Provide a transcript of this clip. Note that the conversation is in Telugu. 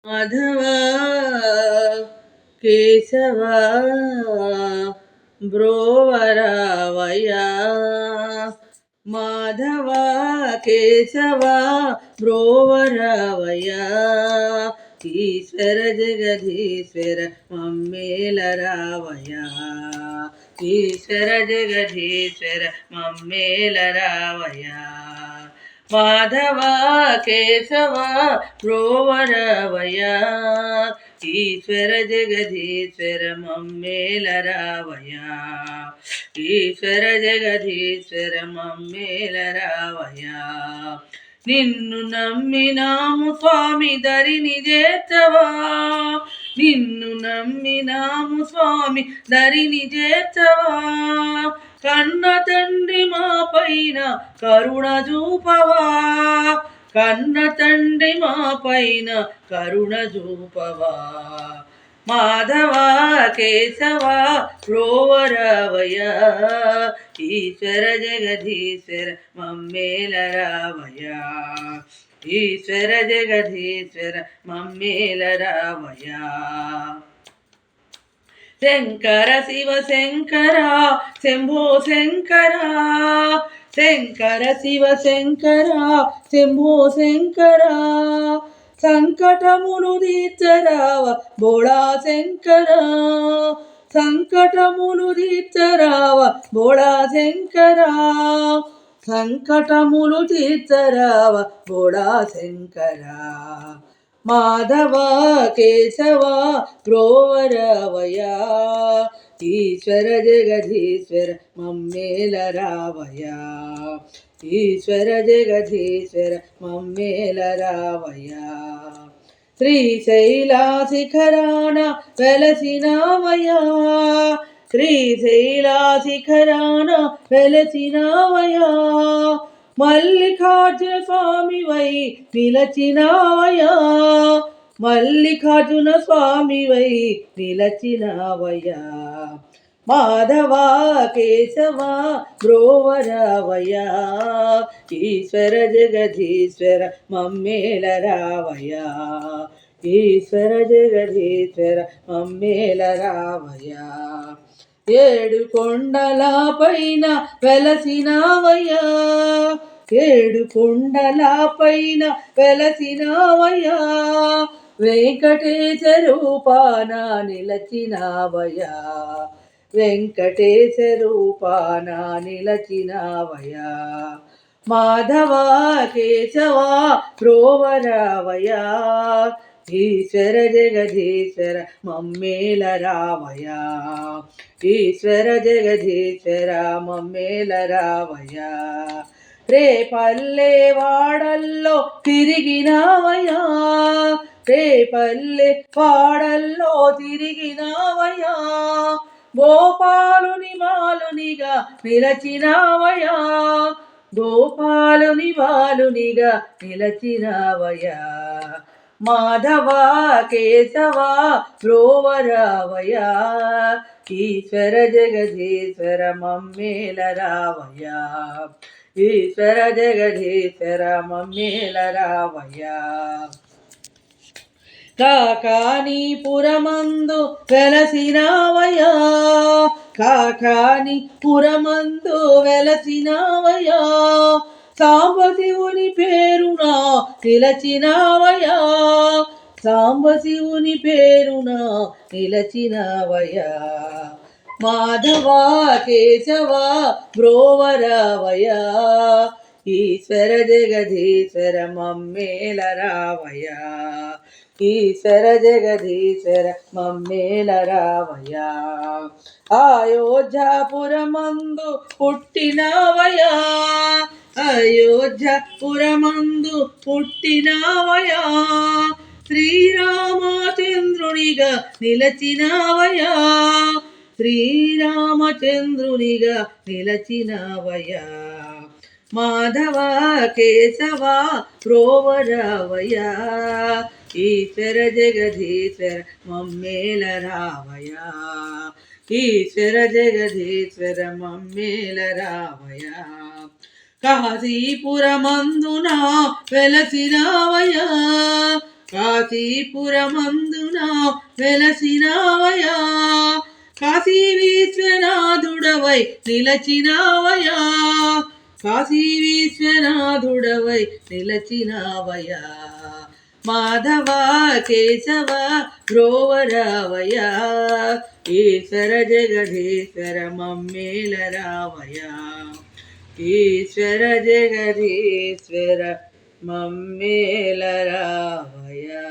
మాధవ కేశవ బ్రోవరావయ్యా మాధవ కేశవ బ్రోవరావయ్యా ఈశ్వర జగదీశ్వర మమ్మేల రావయ్యా ఈశ్వర జగదీశ్వర మమ్మేల రావయ్యా మాధవ కేశవ బ్రోవరావయ్యా ఈశ్వర జగదీశ్వర మమ్మేల రావయ్యా ఈశ్వర జగదీశ్వర మమ్మేల రావయ్యా నిన్ను నమ్మినాము స్వామి దరిని చేర్చవా నిన్ను నమ్మినాము స్వామి దరిని చేర్చవా కన్న తండ్రి మా పైన కరుణ చూపవా కన్న తండ్రి మా పైన కరుణ చూపవా మాధవ కేశవ బ్రోవరావయ్యా ఈశ్వర జగదీశ్వర మమ్మేల రావయ్యా ఈశ్వర జగదీశ్వర మమ్మేల రావయ్యా శంకర శివ శంకర శంభో శంకర శంకర శివ శంకర శంభో శంకర సంకటములు తీర్చరావ బోళా శంకర సంకటములు తీర్చరావ బోళా శంకర సంకటములు తీర్చరావ బోళా శంకర మాధవ కేశవ బ్రోవరావయ్యా ఈశ్వర జగదీశ్వర మమ్మేల రావయ్యా ఈశ్వర జగదీశ్వర మమ్మేల రావయ్యా శ్రీశైల శిఖరాన వెలసినావయ్యా శ్రీశైల శిఖరాన వెలసినావయ్యా మల్లికార్జున స్వామి వై నిలచినావయ్యా మల్లికార్జున స్వామి వై నిలచినావయ్యా మాధవ కేశవ బ్రోవరావయ్యా ఈశ్వర జగదీశ్వర మమ్మేల రావయ్యా ఈశ్వర జగదీశ్వర మమ్మేల రావయ్యా ఏడు కొండల పైన వెలసినావయ్యా ఏడు కొండల పైన వెలసినావయ్యా వెంకటేశ రూపాన నిలచినావయ్యా వెంకటేశ రూపాన నిలచినావయ్యా మాధవ కేశవ బ్రోవరావయ్యా ఈశ్వర జగదీశ్వర మమ్మేల రావయ్యా ఈశ్వర జగదీశ్వర మమ్మేల రావయ్యా రేపల్లె వాడల్లో తిరిగినావయ్యా రేపల్లె వాడల్లో తిరిగినావయ్యా గోపాలుని బాలునిగా నిలచినావయ్యా గోపాలుని బాలునిగా నిలచినావయ్యా మాధవ కేశవ బ్రోవరావయ్యా ఈశ్వర జగదీశ్వర మమ్మేల రావయ్యా ఈశ్వర జగదీశ్వర మమ్మేల రావయ్యా కాకానీపురమందు వెలసినావయ్యా కాకానీపురమందు వెలసినావయ్యా సాంబశివుని పేరున నిలచినావయ్యా సాంబశివుని పేరున నిలచినావయ్యా మాధవ కేశవ బ్రోవరావయ్యా ఈశ్వర జగదీశ్వర మమ్మేల రావయ్యా ఈశ్వర జగదీశ్వర మమ్మేల రావయ్యా అయోధ్యాపురమందు పుట్టినావయ్యా అయోధ్యాపురమందు పుట్టినావయ్యా శ్రీరామచంద్రునిగా నిలచినావయ్యా శ్రీరామచంద్రునిగా నిలచినావయ్యా మాధవ కేశవ బ్రోవరావయ్యా ఈశ్వర జగదీశ్వర మమ్మేల రావయ్యా ఈశ్వర జగదీశ్వర మమ్మేల రావయ్యా కాశీపురమందున వెలసినావయ్యా కాశీపురమందున వెలసినావయా కాశీ విశ్వనాథుడవై నిలచినావయా కాశీ విశ్వనాథుడవై నిలచినావయా మాధవ కేశవ బ్రోవరావయా ఈశ్వర జగదీశ్వర మమ్మేల రావయా ఈశ్వర జగదీశ్వర మమ్మేల రావయా.